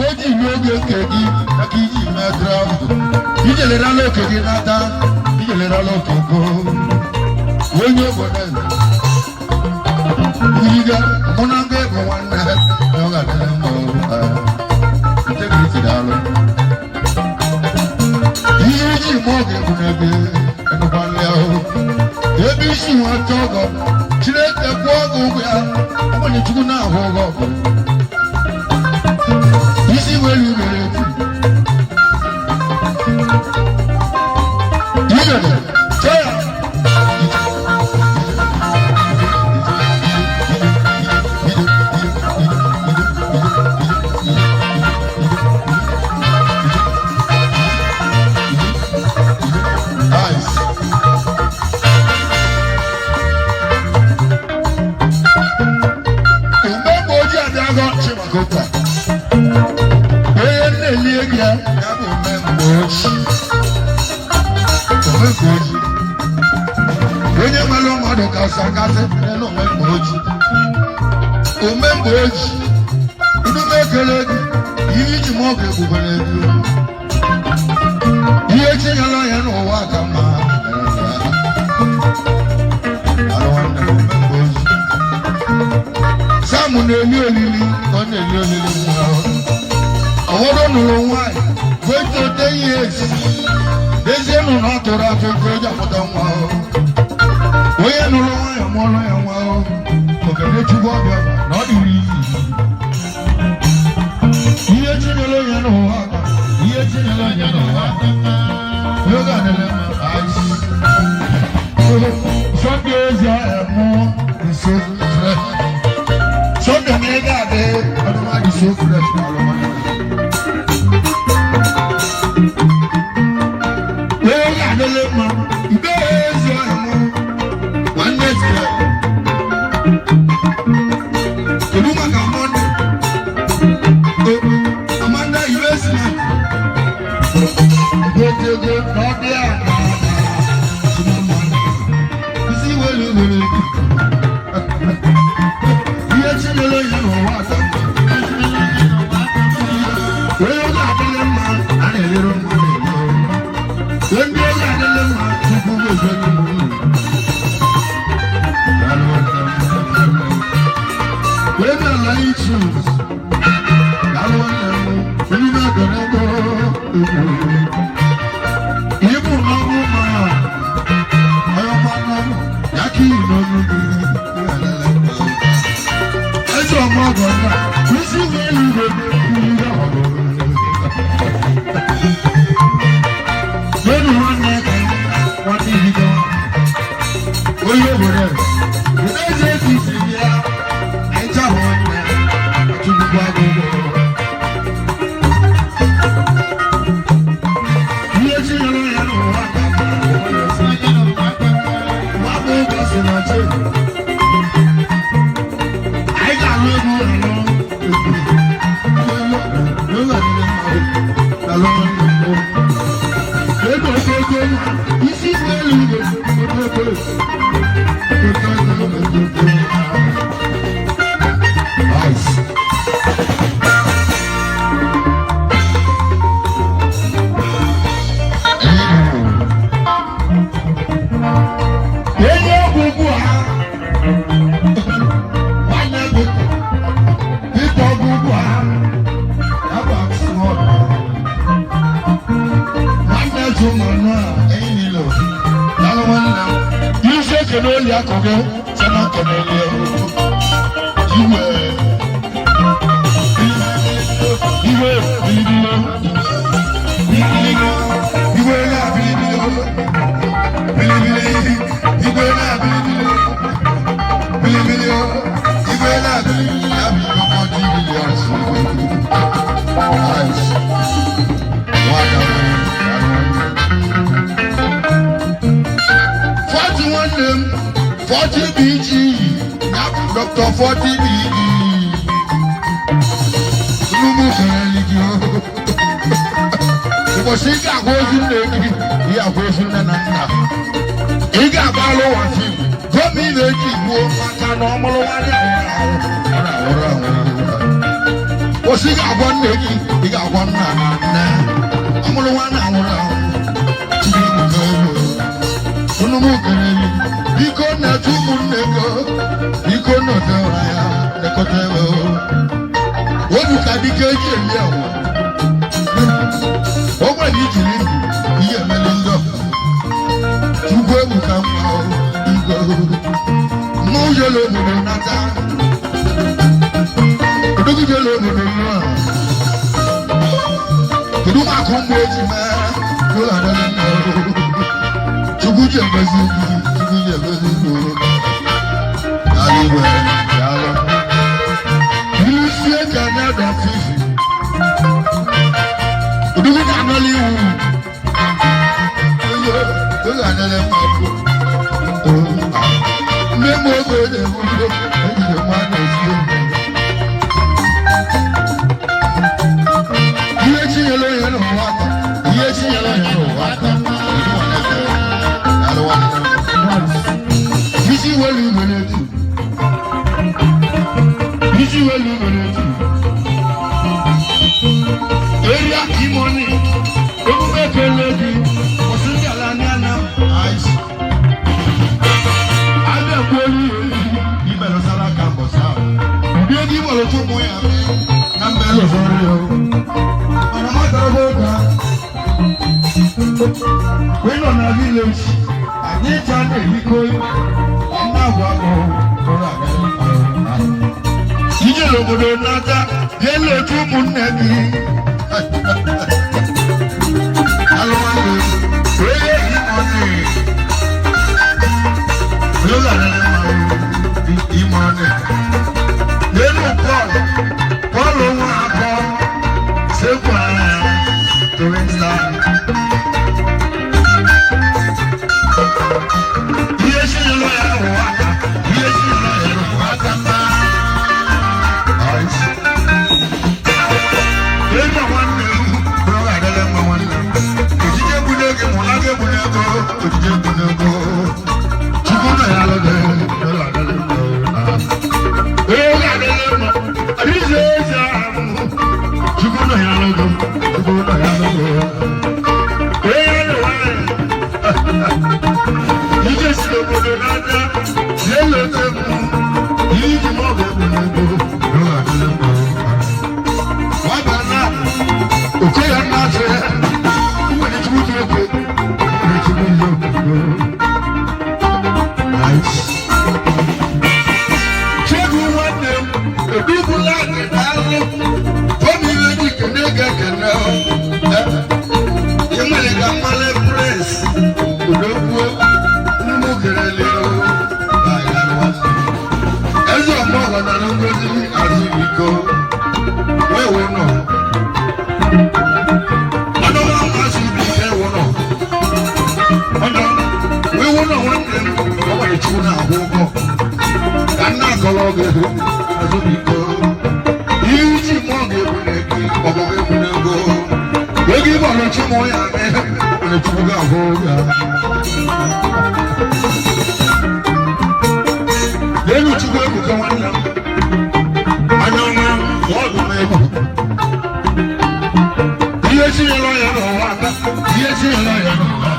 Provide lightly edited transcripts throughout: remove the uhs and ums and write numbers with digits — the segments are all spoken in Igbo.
oji n'oge kegi maka iji metara ijelera n'oke gị nata ijelera n'oke go onye obodo iriga mụ na nga ego nwanne ya ọ ga-adịrị mma integrity daalụ ihe iji ma oge bụ n'ebe enụkwanle ahụ ebe isi nwata ọgọ Chineke kwụọ ọgụ ụgwọ ya ọgbanye Chukwu na-ahụ ọgọ ọgụ isi welu mere etu ijele chọya onye nwere mmadụ ka ọsakasị n'elu omemgbe ojii omemgbe ojii udume ekele gị ihe iji ma ọgụ egbubere ego ihe tinyela ya n'ụwa ka mma Sam na-eli olili ka ọ na-eli olili ọhụrụ nụrụ nwaanyị wejote ihe esi dezie nụ na ọ tụrụ afọ ego eji apụta nwa ahụ onye nụrụ nwaanyị mụọrọ ya nwa ahụ ogene chukwu ọbịa na ọ dịrị ihe tinyere onye n'ụwa ihe tinyere onye n'ụwa oge adịla sọnde ezi ahịa mụọ nso sọnde na ego adị ọdụmadị so fresh na alụmadị Adelema, Ibezi Amo, one next Keduma Kamon, Amanda US, go not there. You see, well, you actually know what well, Adelema, and a little money. When they are the lemon, people will bring them. When the light shoes, I want them. We're not gonna go. Even no woman, I am one. Yaki, no, I saw my brother. We see me. When you run that, what did you do? Well, you were there. The next day, you see, yeah, I tell one man to be back in the world. Yes, you know, I know what my book is in a chain. I got rid of Dr. 40 BG. Because he got goes in the he goes in the nana. He got follow one thing. Come in the normal one. ụbọchị ị ga-agwa nne gị ị ga-agwa nna nne ọmụrụ nwa na anwụrụ anwụ unu m kere gị biko na-etu ụmụnne gị biko nọdụra ya lekọta ebe obu ka dike eji eli enwe o nwere ijiri ndụ ihe emere ndị Chukwu egwu ka mma igwe n'ụjọ obodo nata odogijele obodo nnọọ kedu maka ụmụ eji mee ụlọ adịghị mma Chukwu ji emezi gị Chukwu ji emezi gị ala igwe ya alọ ilusie ka na-eda fifi odogo ga-anọla iwu ụlọ adịghị mma bụ nne m oge na-ebudo ejide mmadụ esi ihe chinyere onye n'ụwa aka ihe chinyere onye n'ụwa aka isi welu igwe n'etu isi welu igwe n'etu area imoni emume ekele gị kwụsị ndị ala ndị ana ice abịa kwelu imelụsara ka mbọsa ndị ego iwelụtụ ụmụ ya na mba elụsọrọ ya mana matara oge we nọ na village anyị cha na-eriko na-agwa ije n'obodo nata ga-ele otu ụmụnne gị alụmanụ onye ime ọnụ n'elu Pọl nwa akọ sekwara torinsta ihe chinyere ya ụwa ihe chinyere ya ụwa aka mma ego nwanne m bụrụ adịla mma nwanne m ojije bụ n'ego mụna gị bụ n'ego ojije bụ n'ego Chukwu na ya alụghị ụlọ adịla mma ego adịla mma adịghị eze ahụ Chukwu na ya alụghị Chukwu na ya alụghị ije si obodo n'aka na-eleta m iji ma ọ ga-ebu n'ego ụlọ adịla mma nwata na oke ya nna-atụ ya nwere chukwu dị okwe nwere chukwu ndị obodo chegbu nwanne m ebibula gị n'alụ obi ihe dị kene ga-ekene enwere ka mmale pres udogbuo ụmụ kerele eze ọmọgọ na ngozi azụbiko wee wee nọ Chukwu na-agwụ ụgwọ ka nna akọrọ oge azụbiko ihe uche mụọ ga-ebune gị ọgbọgọ ebune ego ego ịgbara chimụ ya mere Chukwu ga-agwụ ụgwọ n'elu Chukwu ebuka nwanne m anya ọma ọdụ m egwu ihe chinyere ya n'ụwa aka ihe chinyere ya n'ụwa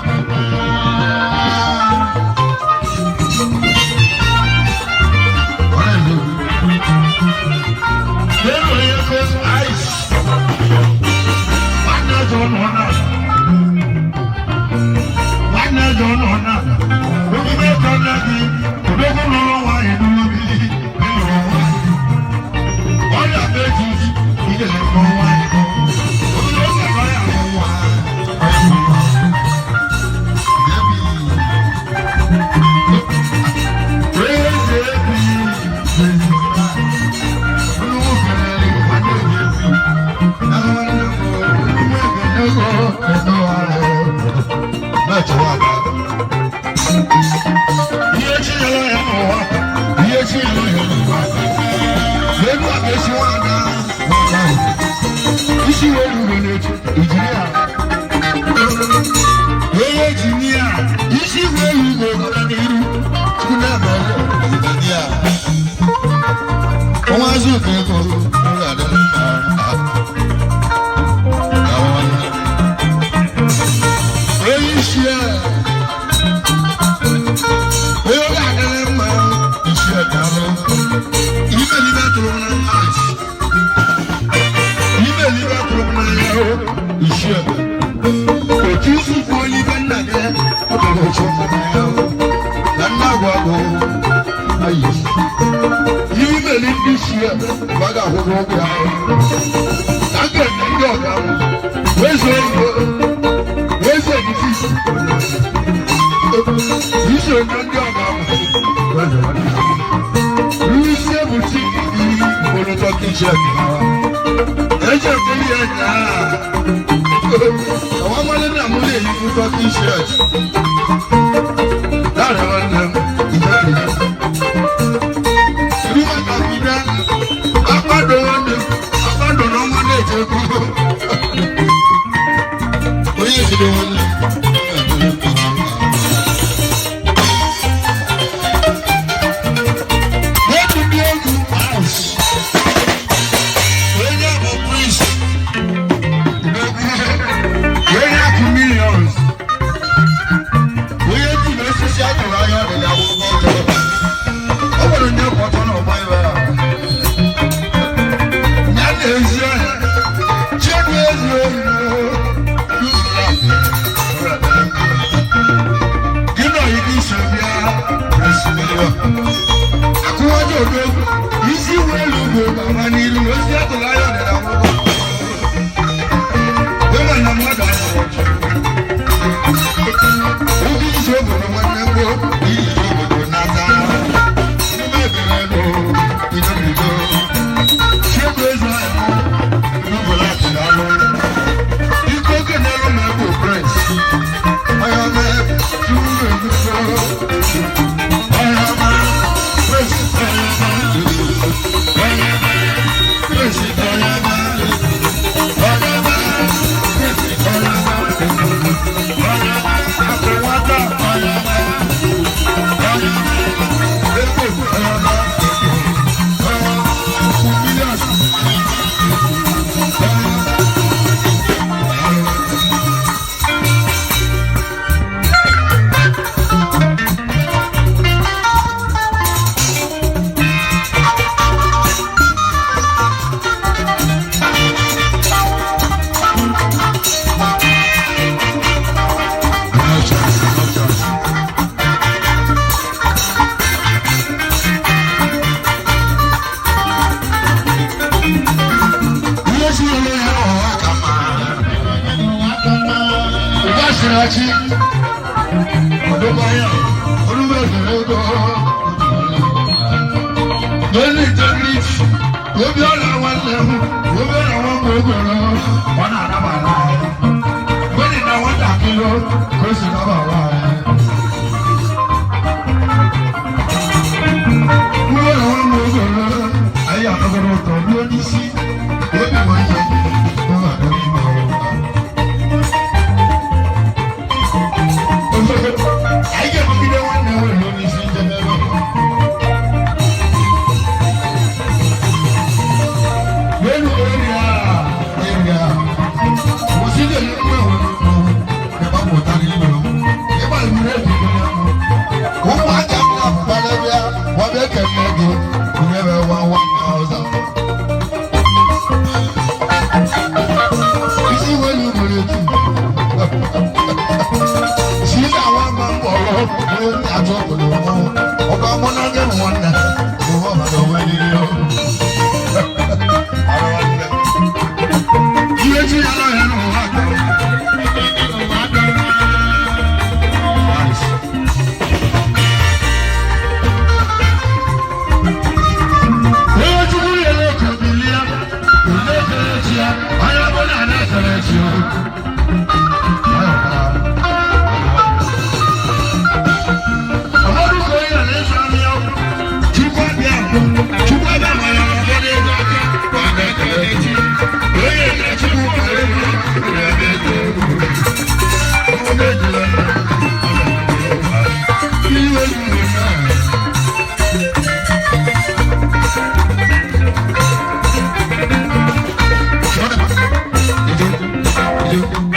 you.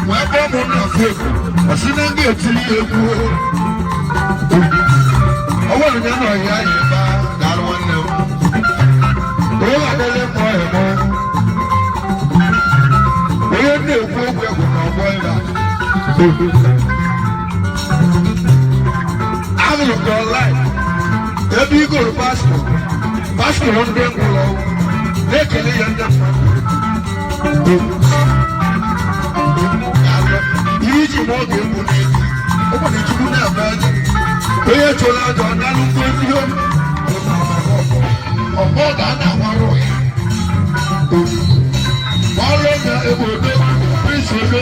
wee kpọọ m na fego ọsị na nga etiri ya egwu ọ nwere nye na ọhịa ya ebe a daalụ nwanne m onye adịghị mma ọhịa m onye na-ekwu okwu egwu na ọgbọ ebe a ahụrụ gị ọnlaịn ebe ị gụrụ paspọtụ ndị ngwụlọ na-ekele ya ndị mmadụ ihe iji ma ọ ga-egbu n'ezi ụbọchị chukwu na-eme aja onye chụrụ aja ọ dalụ ngozi ọgbọ ga a na-agbarụ ya ọrụ na ebodo isi ebe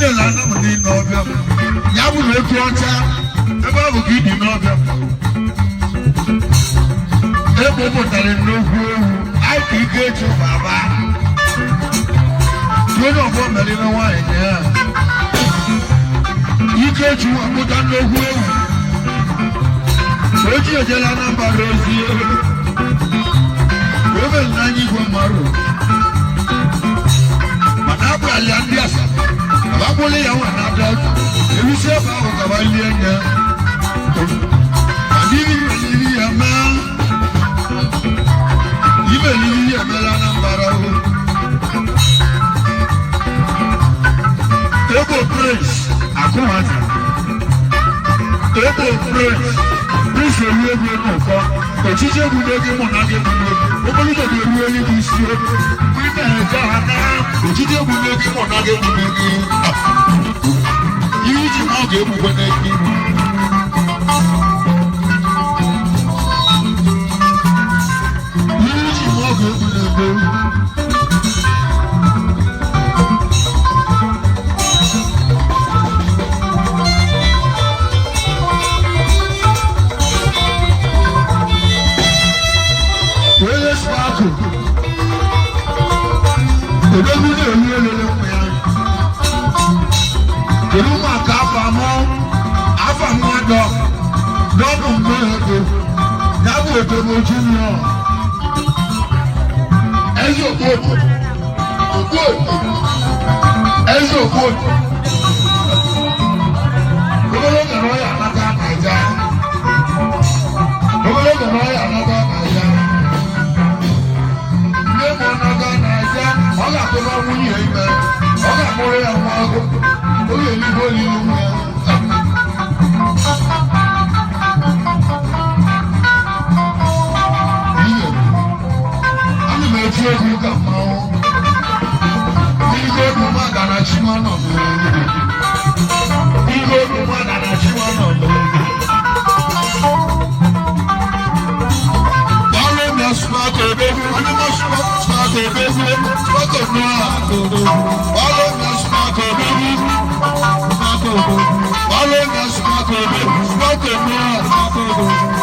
Ije na anam ni n'ọbịa m. Ya bụ na otu ọcha ebe ọ bụ ka ịdị n'ọbịa m. Ebe ọ pụtara nnukwu ewu anyị ka ike echu baba. Onye ọgbọ mere na nwaanyị ya. Ike echu apụta nnukwu ewu. Oji ejela na mba ozi ewu. Ebe nna anyị igwe mmarụ. Mana abụ alịa ndị asa. Abakpụlụ ya nwa na-ada ewusi ebe ahụ kaba lie nya. Ma n'ihi meliri ya mee. Imeliri ya emela na mbara ahụ. Ebo praise akụmazi. Ebo praise praise elu egwu n'ụkọ. Ọchịchị egwu n'oge mụ na gị n'ugbo. Ogologo ga-eru elu gị isi obi. Ị na-eje ha na ọchịchị egwu n'oge mụ na gị n'ugbo gị. Ihe iji ma ọ ga-egbukwe n'eke ihu. Ihe iji ma ọ ga-egbu n'ebe ihu. Odogwu na-elu elele ụmụ ya. Kedu maka afọ mmadụ n'ọbụ mgbe ego ya bụ otomoju nọ. Eze Okwoto Eze Okwoto ogologo na ọya anata Naija. Ogologo na ọya anata Naija. Nne m ọnaga Naija ọ ga-akụba nwunye ime ọ ga-akpụrụ ya nwa ọgụ oge eluigwe olili nwa ya. Ana m eti egwu ka mmanwụ n'ihe egwu mmadụ na chima nọ n'oge. Ihe egwu mmadụ na chima nọ n'oge. Smoke a baby, animal smoke a baby, smoke a no. Follow me, smoke a baby, smoke a baby. Follow me, smoke a baby, smoke a no.